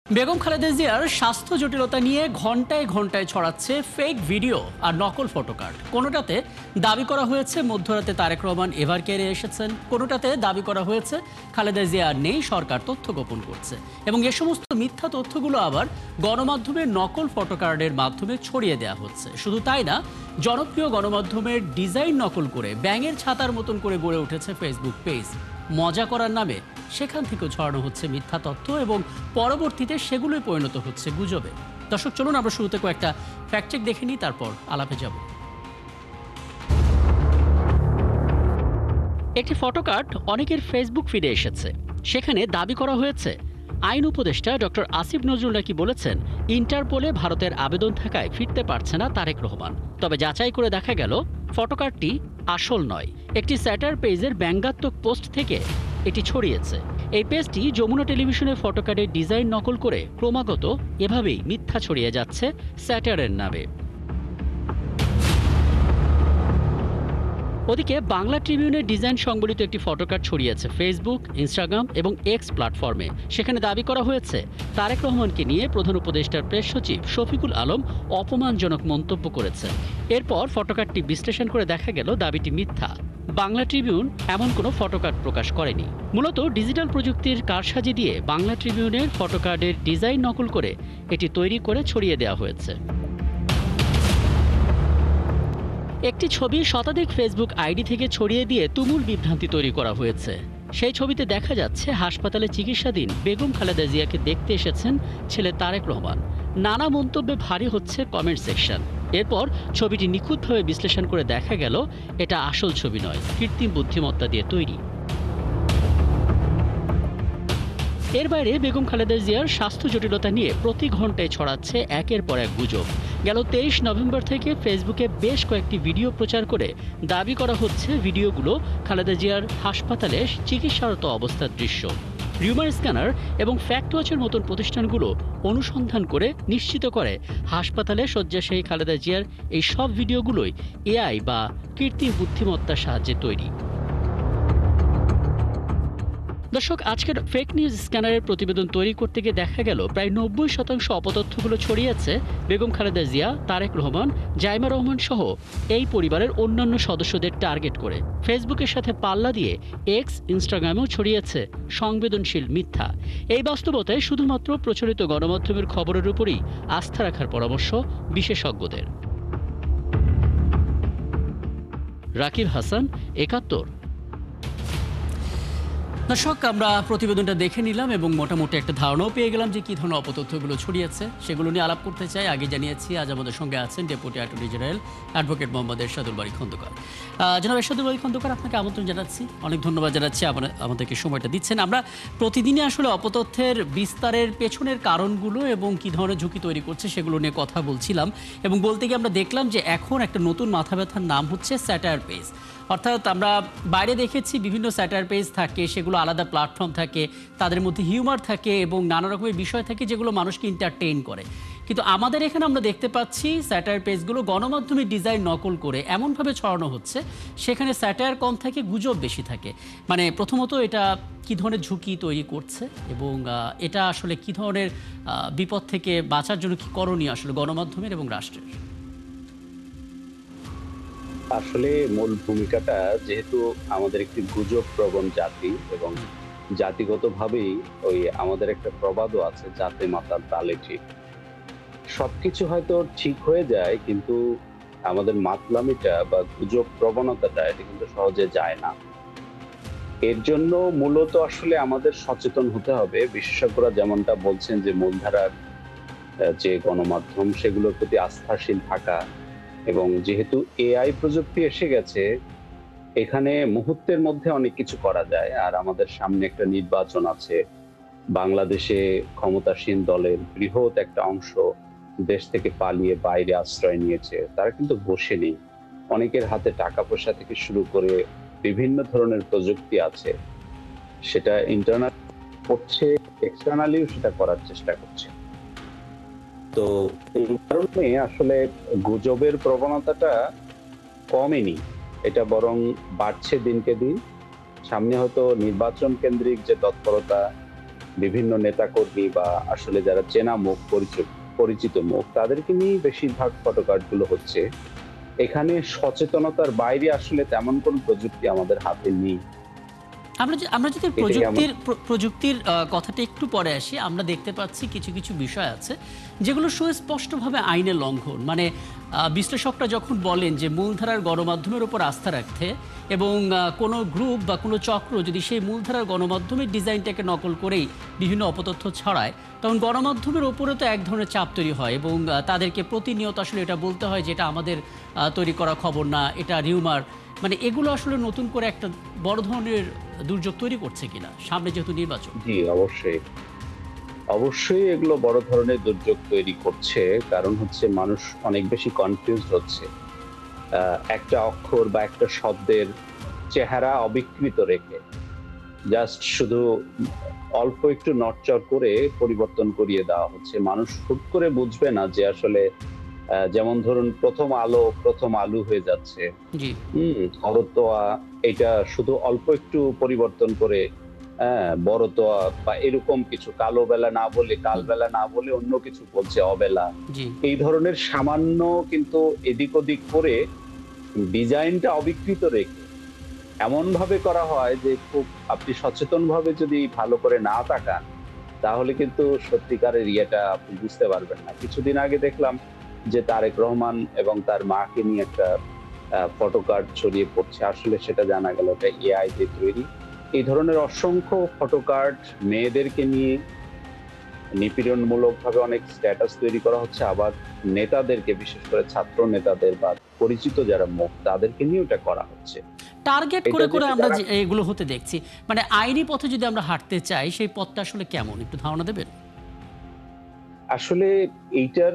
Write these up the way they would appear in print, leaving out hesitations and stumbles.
বেগম খালেদা জিয়ার স্বাস্থ্য জটিলতা নিয়ে ঘন্টায় ঘন্টায় ছড়াচ্ছে ফেক ভিডিও আর নকল ফটোকার্ড। কোনোটাতে দাবি করা হয়েছে মধ্যরাতে তারেক রহমান এভার কেয়ারে এসেছেন, কোনোটাতে দাবি করা হয়েছে খালেদা জিয়া নেই, সরকার তথ্য গোপন করছে। এবং এ সমস্ত মিথ্যা তথ্যগুলো আবার গণমাধ্যমের নকল ফটোকার্ডের মাধ্যমে ছড়িয়ে দেওয়া হচ্ছে। শুধু তাই না, জনপ্রিয় গণমাধ্যমের ডিজাইন নকল করে ব্যাঙের ছাতার মতন করে গড়ে উঠেছে ফেসবুক পেজ। মজা করার নামে সেখান থেকেও ছড়ানো হচ্ছে মিথ্যা তথ্য এবং পরবর্তীতে সেগুলোই পরিণত হচ্ছে গুজবে। দর্শক, চলুন আমরা শুরুতে কয়েকটা ফ্যাক্টচেক দেখে নিই, তারপর আলাপে যাব। একটি ফটোকার্ড অনেকের ফেসবুক ফিডে এসেছে। সেখানে দাবি করা হয়েছে আইন উপদেষ্টা ডক্টর আসিফ নজরুল নাকি বলেছেন ইন্টারপোলে ভারতের আবেদন থাকায় ফিরতে পারছে না তারেক রহমান। তবে যাচাই করে দেখা গেল ফটোকার্ডটি আসল নয়, একটি স্যাটার পেজের ব্যঙ্গাত্মক পোস্ট থেকে এটি ছড়িয়েছে। এই পেজটি যমুনা টেলিভিশনের ফটোকার্ডের ডিজাইন নকল করে ক্রমাগত এভাবেই মিথ্যা ছড়িয়ে যাচ্ছে স্যাটারের নামে। ওদিকে বাংলা ট্রিবিউনের ডিজাইন সংবলিত একটি ফটোকার্ড ছড়িয়েছে ফেসবুক, ইনস্টাগ্রাম এবং এক্স প্ল্যাটফর্মে। সেখানে দাবি করা হয়েছে তারেক রহমানকে নিয়ে প্রধান উপদেষ্টার প্রেস সচিব শফিকুল আলম অপমানজনক মন্তব্য করেছেন। এরপর ফটোকার্ডটি বিশ্লেষণ করে দেখা গেল দাবিটি মিথ্যা। বাংলা ট্রিবিউন এমন কোনো ফটোকার্ড প্রকাশ করেনি। মূলত ডিজিটাল প্রযুক্তির কারসাজি দিয়ে বাংলা ট্রিবিউনের ফটোকার্ডের ডিজাইন নকল করে এটি তৈরি করে ছড়িয়ে দেওয়া হয়েছে। একটি ছবি শতাধিক ফেসবুক আইডি থেকে ছড়িয়ে দিয়ে তুমুল বিভ্রান্তি তৈরি করা হয়েছে। সেই ছবিতে দেখা যাচ্ছে হাসপাতালে চিকিৎসাধীন বেগম খালেদা জিয়াকে দেখতে এসেছেন ছেলে তারেক রহমান। নানা মন্তব্যে ভারী হচ্ছে কমেন্ট সেকশন। এরপর ছবিটি নিখুঁতভাবে বিশ্লেষণ করে দেখা গেল এটা আসল ছবি নয়, কৃত্রিম বুদ্ধিমত্তা দিয়ে তৈরি। এর বাইরে বেগম খালেদা জিয়ার স্বাস্থ্য জটিলতা নিয়ে প্রতি ঘন্টায় ছড়াচ্ছে একের পর এক গুজব। গেল 23 নভেম্বর থেকে ফেসবুকে বেশ কয়েকটি ভিডিও প্রচার করে দাবি করা হচ্ছে ভিডিওগুলো খালেদা জিয়ার হাসপাতালে চিকিৎসারত অবস্থার দৃশ্য। রিউমার স্ক্যানার এবং ফ্যাক্ট ওয়াচের মতন প্রতিষ্ঠানগুলো অনুসন্ধান করে নিশ্চিত করে হাসপাতালে শয্যাশায়ী খালেদা জিয়ার এই সব ভিডিওগুলোই এআই বা কৃত্রিম বুদ্ধিমত্তার সাহায্যে তৈরি। দর্শক, আজকের ফেক নিউজ স্ক্যানারের প্রতিবেদন তৈরি করতে গিয়ে দেখা গেল প্রায় 90% অপতথ্যগুলো ছড়িয়েছে বেগম খালেদা জিয়া, তারেক রহমান, জাইমা রহমান সহ এই পরিবারের অন্যান্য সদস্যদের টার্গেট করে। ফেসবুকের সাথে পাল্লা দিয়ে এক্স, ইনস্টাগ্রামেও ছড়িয়েছে সংবেদনশীল মিথ্যা। এই বাস্তবতায় শুধুমাত্র প্রচলিত গণমাধ্যমের খবরের উপরই আস্থা রাখার পরামর্শ বিশেষজ্ঞদের। রাকিব হাসান, ৭১। দর্শক, আমরা প্রতিবেদনটা দেখে নিলাম এবং মোটামুটি একটা ধারণাও পেয়ে গেলাম যে কী ধরনের অপতথ্যগুলো ছড়িয়েছে। সেগুলো নিয়ে আলাপ করতে চাই। আগে জানিয়েছি আজ আমাদের সঙ্গে আছেন deputy attorney general advocate Mohammad Ershadul Bari Khandaker. জনাব এরশাদুল বারী খন্দকার, আপনাকে আমন্ত্রণ জানাচ্ছি, অনেক ধন্যবাদ জানাচ্ছি আমাদেরকে সময়টা দিচ্ছেন। আমরা প্রতিদিনই আসলে অপতথ্যের বিস্তারের পেছনের কারণগুলো এবং কী ধরনের ঝুঁকি তৈরি করছে সেগুলো নিয়ে কথা বলছিলাম এবং বলতে গিয়ে আমরা দেখলাম যে এখন একটা নতুন মাথা ব্যথার নাম হচ্ছে স্যাটায়ার পেজ। অর্থাৎ আমরা বাইরে দেখেছি বিভিন্ন স্যাটায়ার পেজ থাকে, সেগুলো আলাদা প্ল্যাটফর্ম থাকে, তাদের মধ্যে হিউমার থাকে এবং নানা রকমের বিষয় থাকে যেগুলো মানুষকে এন্টারটেইন করে। কিন্তু আমাদের এখানে আমরা দেখতে পাচ্ছি স্যাটায়ার পেজগুলো গণমাধ্যমের ডিজাইন নকল করে এমনভাবে ছড়ানো হচ্ছে সেখানে স্যাটায়ার কম থাকে, গুজব বেশি থাকে। মানে প্রথমত এটা কী ধরনের ঝুঁকি তৈরি করছে এবং এটা আসলে কী ধরনের বিপদ থেকে বাঁচার জন্য কী করণীয় আসলে গণমাধ্যমের এবং রাষ্ট্রের? আসলে মূল ভূমিকাটা, যেহেতু আমাদের একটি গুজব প্রবণ জাতি এবং জাতিগতভাবেই আমাদের একটা প্রবাদও আছে, জাতে মাতাল তালে ঠিক। সবকিছু হয়তো ঠিক হয়ে যায়, কিন্তু আমাদের মাতলামিটা বা গুজব প্রবণতাটা এটা কিন্তু সহজে যায় না। এর জন্য মূলত আসলে আমাদের সচেতন হতে হবে। বিশেষজ্ঞরা যেমনটা বলছেন যে মূলধারার যে গণমাধ্যম সেগুলোর প্রতি আস্থাশীল থাকা, এবং যেহেতু এআই প্রযুক্তি এসে গেছে, এখানে মুহূর্তের মধ্যে অনেক কিছু করা যায়। আর আমাদের সামনে একটা নির্বাচন আছে। বাংলাদেশে ক্ষমতাসীন দলের বৃহৎ একটা অংশ দেশ থেকে পালিয়ে বাইরে আশ্রয় নিয়েছে। তারা কিন্তু বসে নেই। অনেকের হাতে টাকা পয়সা থেকে শুরু করে বিভিন্ন ধরনের প্রযুক্তি আছে। সেটা ইন্টারনাল করছে, এক্সটার্নালিও সেটা করার চেষ্টা করছে। তো এই কারণে আসলে গুজবের প্রবণতাটা কমেনি, এটা বরং বাড়ছে দিনকে দিন। সামনে হয়তো নির্বাচন কেন্দ্রিক যে তৎপরতা বিভিন্ন নেতাকর্মী বা আসলে যারা চেনা মুখ, পরিচিত মুখ, তাদেরকে নিয়েই বেশিরভাগ ফটোকার্ড গুলো হচ্ছে। এখানে সচেতনতার বাইরে আসলে তেমন কোনো প্রযুক্তি আমাদের হাতে নেই। আমরা যদি এটাই আমার প্রযুক্তির কথাটা একটু পরে আসি, আমরা দেখতে পাচ্ছি কিছু কিছু বিষয় আছে যেগুলো সুস্পষ্টভাবে আইনের লঙ্ঘন। মানে বিশ্লেষকরা যখন বলেন যে মূলধারার গণমাধ্যমের উপর আস্থা রাখতে এবং কোনো গ্রুপ বা কোনো চক্র যদি সেই মূলধারার গণমাধ্যমের ডিজাইনটাকে নকল করেই বিভিন্ন অপতথ্য ছড়ায়, তখন গণমাধ্যমের ওপরে তো এক ধরনের চাপ তৈরি হয় এবং তাদেরকে প্রতিনিয়ত আসলে এটা বলতে হয় যে এটা আমাদের তৈরি করা খবর না, এটা রিউমার। মানে এগুলো আসলে নতুন করে একটা বড় ধরনের দুর্যোগ তৈরি করছে কিনা, সামনে যেহেতু নির্বাচন। জি, অবশ্যই। অবশ্যই এগুলো বড় ধরনের দুর্যোগ তৈরি করছে। কারণ হচ্ছে মানুষ অনেক বেশি কনফিউজড হচ্ছে। একটা অক্ষর বা একটা শব্দের চেহারা অবিকৃত রেখে জাস্ট শুধু অল্প একটু নড়চড় করে পরিবর্তন করিয়ে দেওয়া হচ্ছে। মানুষ হুট করে বুঝবে না যে আসলে যেমন ধরুন 'প্রথম আলো' 'প্রথম আলু' হয়ে যাচ্ছে। জি, করতোয়া এটা শুধু অল্প একটু পরিবর্তন করে বড়তোয়া বা এরকম কিছু কালো বেলা না বলে হুম, কালবেলা না বলে অন্য কিছু বলছে অবেলা। জি। এই ধরনের সামান্য কিন্তু এদিক ওদিক করে ডিজাইনটা অবিকৃত রেখে এমনভাবে করা হয় যে খুব আপনি সচেতনভাবে যদি ভালো করে না তাকান, তাহলে কিন্তু সত্যিকারের ইয়েটা আপনি বুঝতে পারবেন না। কিছুদিন আগে দেখলাম যে তারেক রহমান এবং তার মাকে নিয়ে একটা ফটো কার্ড ছড়িয়ে পড়ছে। আসলে সেটা জানা গেল এটা এআই দিয়ে তৈরি। এই ধরনের অসংখ্য ফটো কার্ড মেয়েদেরকে নিয়ে নিপীড়নমূলকভাবে অনেক স্ট্যাটাস তৈরি করা হচ্ছে। আবার নেতাদেরকে বিশেষ করে ছাত্র নেতাদের বা পরিচিত যারা মুখ তাদেরকে নিয়েও এটা করা হচ্ছে। টার্গেট এটা করে করে যেটা আমরা যারা যে এগুলো হতে দেখছি। মানে আইনি পথে যদি আমরা হাঁটতে চাই, সেই পথটা আসলে কেমন একটু ধারণা দেবেন? আসলে এইটার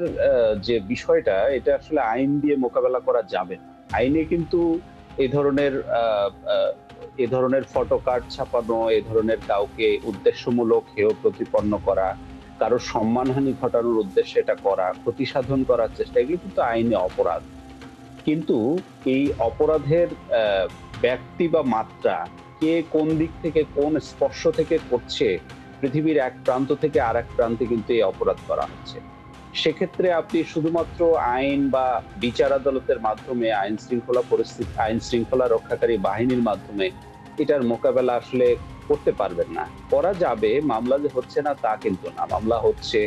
যে বিষয়টা এটা আসলে আইন দিয়ে মোকাবেলা করা যাবে না। আইনে কিন্তু এ ধরনের আ আ এ ধরনের ফটো কার্ড ছাপানো, এ ধরনের কাউকে উদ্দেশ্যমূলক হেয় প্রতিপন্ন করা, কারো সম্মানহানি ঘটানোর উদ্দেশ্যে এটা করা, ক্ষতি সাধন করার চেষ্টা এগুলো কিন্তু আইনে অপরাধ। কিন্তু এই অপরাধের ব্যাপ্তি বা মাত্রা কে কোন দিক থেকে কোন স্পর্শ থেকে করছে, পৃথিবীর এক প্রান্ত থেকে আরেক প্রান্তে কিন্তু এই অপরাধ করা হচ্ছে। সেক্ষেত্রে আপনি শুধুমাত্র আইন বা বিচার আদালতের মাধ্যমে আইন শৃঙ্খলা রক্ষাকারী বাহিনীর মাধ্যমে এটার মোকাবেলা আসলে করতে পারবেন না। করা যাবে, মামলা যে হচ্ছে না তা কিন্তু না। মামলা হচ্ছে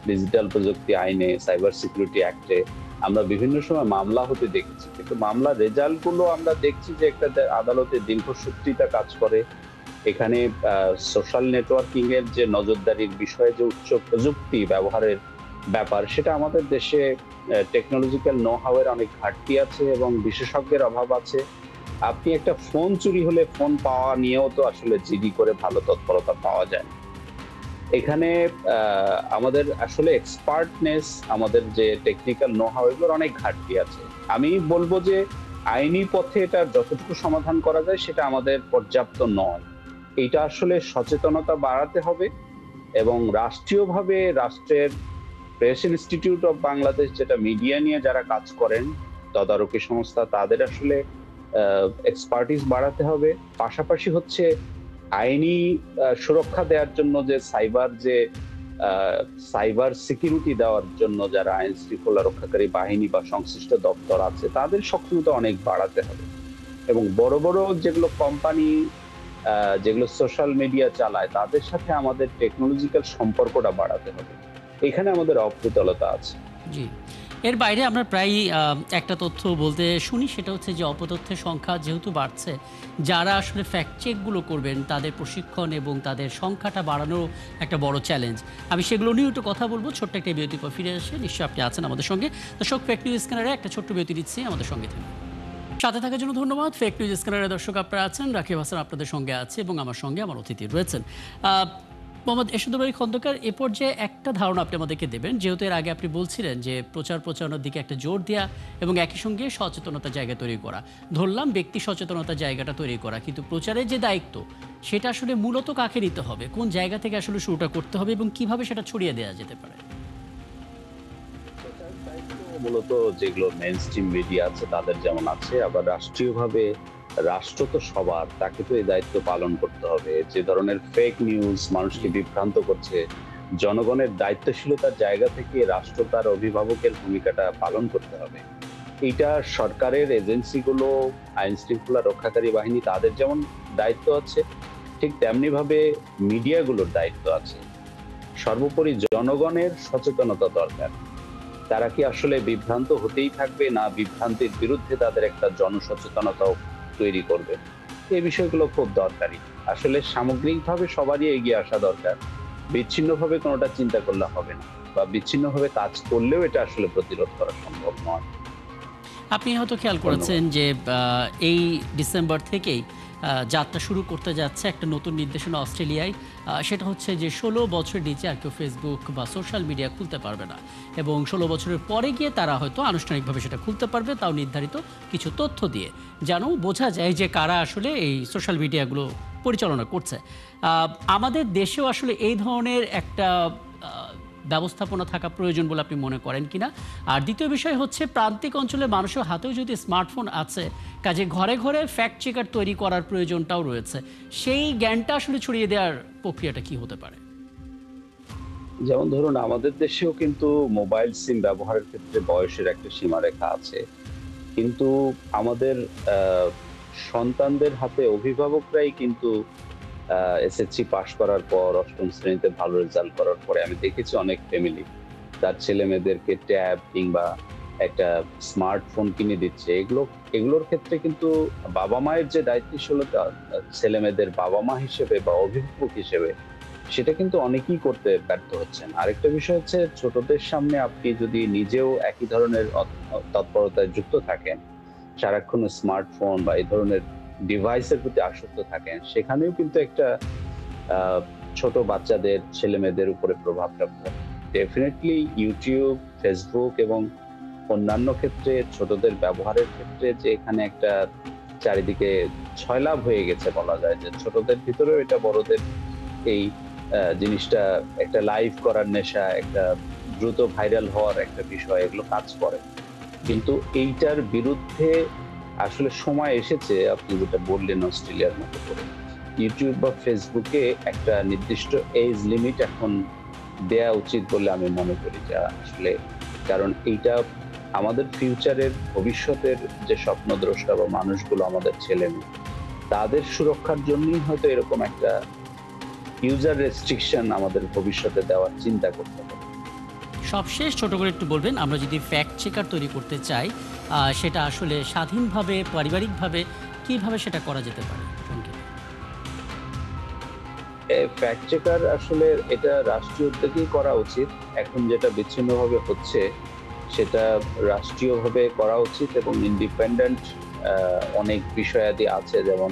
ডিজিটাল প্রযুক্তি আইনে, সাইবার সিকিউরিটি অ্যাক্টে। আমরা বিভিন্ন সময় মামলা হতে দেখেছি। কিন্তু মামলার রেজাল্ট গুলো আমরা দেখছি যে একটা আদালতে দীর্ঘসূত্রিতা কাজ করে। এখানে সোশ্যাল নেটওয়ার্কিং এর যে নজরদারির বিষয়ে যে উচ্চ প্রযুক্তি ব্যবহারের ব্যাপার, সেটা আমাদের দেশে টেকনোলজিক্যাল নো হাউ এর অনেক ঘাটতি আছে এবং বিশেষজ্ঞের অভাব আছে। আপনি একটা ফোন চুরি হলে ফোন পাওয়া নিয়েও তো আসলে জিডি করে ভালো তৎপরতা পাওয়া যায় না। এখানে আমাদের আসলে এক্সপার্টনেস, আমাদের যে টেকনিক্যাল নো হাউ এগুলোর অনেক ঘাটতি আছে। আমি বলব যে আইনি পথে এটার যতটুকু সমাধান করা যায় সেটা আমাদের পর্যাপ্ত নয়। এইটা আসলে সচেতনতা বাড়াতে হবে এবং রাষ্ট্রীয়ভাবে রাষ্ট্রের প্রেস ইনস্টিটিউট অফ বাংলাদেশ যেটা মিডিয়া নিয়ে যারা কাজ করেন, তদারকি সংস্থা তাদের আসলে এক্সপার্টিস বাড়াতে হবে। পাশাপাশি হচ্ছে আইনি সুরক্ষা দেওয়ার জন্য যে আ সাইবার সিকিউরিটি দেওয়ার জন্য যারা আইন শৃঙ্খলা রক্ষাকারী বাহিনী বা সংশ্লিষ্ট দপ্তর আছে তাদের সক্ষমতা অনেক বাড়াতে হবে। এবং বড়, বড় যেগুলো কোম্পানি যেগুলো সোশ্যাল মিডিয়া চালায় তাদের সাথে আমাদের টেকনোলজিক্যাল সম্পর্কটা বাড়াতে হবে। এখানে আমাদের অপ্রতুলতা আছে। জি। এর বাইরে আমরা প্রায়ই একটা তথ্য বলতে শুনি, সেটা হচ্ছে যে অপতথ্যের সংখ্যা যেহেতু বাড়ছে, যারা আসলে ফ্যাক্ট চেকগুলো করবেন তাদের প্রশিক্ষণ এবং তাদের সংখ্যাটা বাড়ানো একটা বড় চ্যালেঞ্জ। আমি সেগুলো নিয়েও একটু কথা বলব। ছোট্ট একটা বিরতির পর ফিরে আসে নিশ্চয়ই আপনি আছেন আমাদের সঙ্গে। দর্শক, ফেক নিউজ স্ক্যানারে একটা ছোট্ট বিরতি দিচ্ছি, আমাদের সঙ্গে থাকুন। সাথে থাকার জন্য ধন্যবাদ। ফেক নিউজ স্ক্যানারের দর্শক আপনারা আছেন, রাকিব হাসান আপনাদের সঙ্গে আছে এবং আমার সঙ্গে আমার অতিথি রয়েছেন মোহাম্মদ এরশাদুল বারী খন্দকার। এ পর্যায়ে একটা ধারণা আপনি আমাদেরকে দেবেন, যেহেতু এর আগে আপনি বলছিলেন যে প্রচারণার দিকে একটা জোর দেওয়া এবং একই সঙ্গে সচেতনতার জায়গা তৈরি করা। ধরলাম ব্যক্তি সচেতনতার জায়গাটা তৈরি করা, কিন্তু প্রচারের যে দায়িত্ব সেটা আসলে মূলত কাকে নিতে হবে, কোন জায়গা থেকে আসলে শুরুটা করতে হবে এবং কিভাবে সেটা ছড়িয়ে দেওয়া যেতে পারে? প্রচার দায়িত্ব মূলত যেগুলো মেইনস্ট্রিম মিডিয়া আছে তাদের যেমন আছে, আবার রাষ্ট্রীয়ভাবে রাষ্ট্র তো সবার, তাকে তো এই দায়িত্ব পালন করতে হবে। যে ধরনের ফেক নিউজ মানুষকে বিভ্রান্ত করছে, জনগণের দায়িত্বশীলতার জায়গা থেকে রাষ্ট্র তার অভিভাবকের ভূমিকাটা পালন করতে হবে। এইটা সরকারের এজেন্সিগুলো, আইন শৃঙ্খলা রক্ষাকারী বাহিনী, তাদের যেমন দায়িত্ব আছে, ঠিক তেমনি ভাবে মিডিয়াগুলোর দায়িত্ব আছে। সর্বোপরি জনগণের সচেতনতা দরকার। তারা কি আসলে বিভ্রান্ত হতেই থাকবে, না বিভ্রান্তির বিরুদ্ধে তাদের একটা জনসচেতনতাও তৈরি করবে? এই বিষয়গুলো খুব দরকারি। আসলে সামগ্রিকভাবে সবারই এগিয়ে আসা দরকার। বিচ্ছিন্নভাবে কোনোটা চিন্তা করলে হবে না, বা বিচ্ছিন্নভাবে কাজ করলেও এটা আসলে প্রতিরোধ করা সম্ভব নয়। আপনি হয়তো খেয়াল ধন্যবাদ। করেছেন যে এই ডিসেম্বর থেকেই যাত্রা শুরু করতে যাচ্ছে একটা নতুন নির্দেশনা অস্ট্রেলিয়ায়। সেটা হচ্ছে যে ১৬ বছরের নিচে আর কেউ ফেসবুক বা সোশ্যাল মিডিয়া খুলতে পারবে না, এবং ১৬ বছরের পরে গিয়ে তারা হয়তো আনুষ্ঠানিকভাবে সেটা খুলতে পারবে, তাও নির্ধারিত কিছু তথ্য দিয়ে, যেন বোঝা যায় যে কারা আসলে এই সোশ্যাল মিডিয়াগুলো পরিচালনা করছে। আমাদের দেশেও আসলে এই ধরনের একটা ব্যবস্থাপনা থাকা প্রয়োজন বলে আপনি মনে করেন কিনা? আর দ্বিতীয় বিষয় হচ্ছে, প্রান্তিক অঞ্চলের মানুষের হাতেও যদি স্মার্টফোন আছে, কাজে ঘরে ঘরে ফ্যাক্ট চেকার তৈরি করার প্রয়োজনটাও রয়েছে। সেই জ্ঞানটা আসলে ছড়িয়ে দেওয়ার প্রক্রিয়াটা কি হতে পারে? যেমন ধরুন, আমাদের দেশেও কিন্তু মোবাইল সিম ব্যবহারের ক্ষেত্রে বয়সের একটা সীমারেখা আছে। কিন্তু আমাদের সন্তানদের হাতে অভিভাবকরাই কিন্তু এসএসসি পাস করার পর, ৮ম শ্রেণীতে ভালো রেজাল্ট করার পরে আমি দেখেছি অনেক ফ্যামিলি তার ছেলেমেয়েদেরকে ট্যাব কিংবা একটা স্মার্টফোন কিনে দিচ্ছে। এগুলোর ক্ষেত্রে কিন্তু বাবা-মায়ের যে দায়িত্বশীলতা, ছেলেমেয়েদের বাবা-মা হিসেবে বা অভিভাবক হিসেবে, সেটা কিন্তু অনেকেই করতে ব্যর্থ হচ্ছেন। আরেকটা বিষয় হচ্ছে, ছোটদের সামনে আপনি যদি নিজেও একই ধরনের তৎপরতায় যুক্ত থাকেন, সারাক্ষণ স্মার্টফোন বা এই ধরনের ডিভাইসের প্রতি আসক্ত থাকেন, সেখানেও কিন্তু একটা আহ, ছোট বাচ্চাদের, ছেলেমেয়েদের উপরে প্রভাবটা পড়ে। ডেফিনেটলি ইউটিউব, ফেসবুক এবং অন্যান্য ক্ষেত্রে ছোটদের ব্যবহারের ক্ষেত্রে যে এখানে একটা চারিদিকে ছয়লাভ হয়ে গেছে বলা যায়, যে ছোটদের ভিতরেও এটা বড়দের এই জিনিসটা, একটা লাইভ করার নেশা, একটা দ্রুত ভাইরাল হওয়ার একটা বিষয়, এগুলো কাজ করে। কিন্তু এইটার বিরুদ্ধে আসলে সময় এসেছে, আপনি যেটা বললেন অস্ট্রেলিয়ার মতো করে। ইউটিউব বা ফেসবুকে একটা নির্দিষ্ট এজ লিমিট এখন দেয়া উচিত বলে আমি মনে করি, যা আসলে, কারণ এইটা আমাদের ফিউচারের, ভবিষ্যতের যে স্বপ্নদ্রষ্টা বা মানুষগুলো, আমাদের ছেলেমেয়ে, তাদের সুরক্ষার জন্যই হয়তো এরকম একটা ইউজার রেস্ট্রিকশন আমাদের ভবিষ্যতে দেওয়ার চিন্তা করতে হবে। সবশেষ ছোট করে একটু বলবেন, আমরা যদি ফ্যাক্ট চেকার তৈরি করতে চাই, সেটা আসলে স্বাধীনভাবে, পারিবারিকভাবে কিভাবে সেটা করা যেতে পারে সংক্ষেপে? ফ্যাক্ট চেকার আসলে এটা রাষ্ট্রীয় উদ্যোগেই করা উচিত। এখন যেটা বিচ্ছিন্নভাবে হচ্ছে, সেটা রাষ্ট্রীয়ভাবে করা উচিত, এবং ইন্ডিপেন্ডেন্ট অনেক বিষয়াদি আছে। যেমন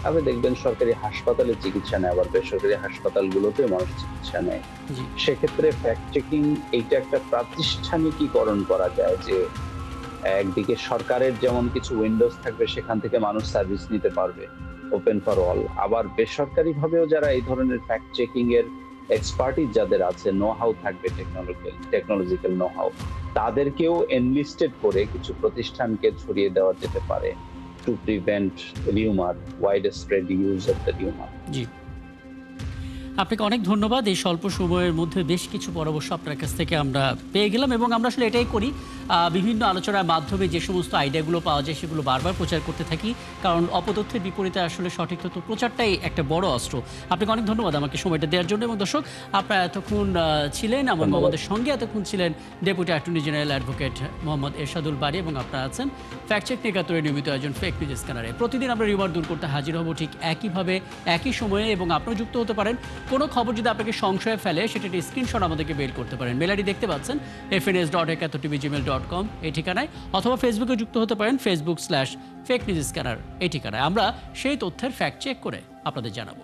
আপনি দেখবেন সরকারি হাসপাতালে চিকিৎসা নেয়, আবার বেসরকারি হাসপাতালগুলোতে মানুষ চিকিৎসা নেয়। জি। সেক্ষেত্রে ফ্যাক্ট চেকিং, এইটা একটা প্রাতিষ্ঠানিকীকরণ করা যায়, যে একদিকে সরকারের যেমন কিছু উইন্ডোজ থাকবে, সেখান থেকে মানুষ সার্ভিস নিতে পারবে, ওপেন ফর অল। আবার বেসরকারিভাবেও যারা এই ধরনের ফ্যাক্ট চেকিং এর এক্সপার্টিস যাদের আছে, নো হাউ থাকবে, টেকনোলজিক্যাল নো হাউ, তাদেরকেও এনলিস্টেড করে কিছু প্রতিষ্ঠানকে ছড়িয়ে দেওয়া যেতে পারে, to prevent rumour, widespread use of the rumour. জি। আপনাকে অনেক ধন্যবাদ। এই স্বল্প সময়ের মধ্যে বেশ কিছু পরামর্শ আপনার কাছ থেকে আমরা পেয়ে গেলাম, এবং আমরা আসলে এটাই করি, বিভিন্ন আলোচনার মাধ্যমে যে সমস্ত আইডিয়াগুলো পাওয়া যায় সেগুলো বারবার প্রচার করতে থাকি, কারণ অপতথ্যের বিপরীতে আসলে সঠিক তথ্য প্রচারটাই একটা বড় অস্ত্র। আপনাকে অনেক ধন্যবাদ আমাকে সময়টা দেওয়ার জন্য। এবং দর্শক, আপনারা এতক্ষণ ছিলেন আমার মোহাম্মদের সঙ্গে, এতক্ষণ ছিলেন deputy attorney general advocate Mohammad Ershadul Bari, এবং আপনারা আছেন ফ্যাক্ট চেক নিকাতরের নিয়মিত আয়োজন ফেক নিউজ স্ক্যানারে। প্রতিদিন আমরা রিওয়ার্ড দূর করতে হাজির হব ঠিক একইভাবে, একই সময়ে, এবং আপনারা যুক্ত হতে পারেন। কোনো খবর যদি আপনাকে সংশয়ে ফেলে, সেটা স্ক্রিনশট আমাদেরকে মেইল করতে পারেন। মেল আইডি দেখতে পাচ্ছেন, fns.ekatotv@gmail.com এই ঠিকানায়, অথবা ফেসবুকে যুক্ত হতে পারেন facebook/fake news scanner এই ঠিকানায়। আমরা সেই তথ্যের ফ্যাক্ট চেক করে আপনাদের জানাবো।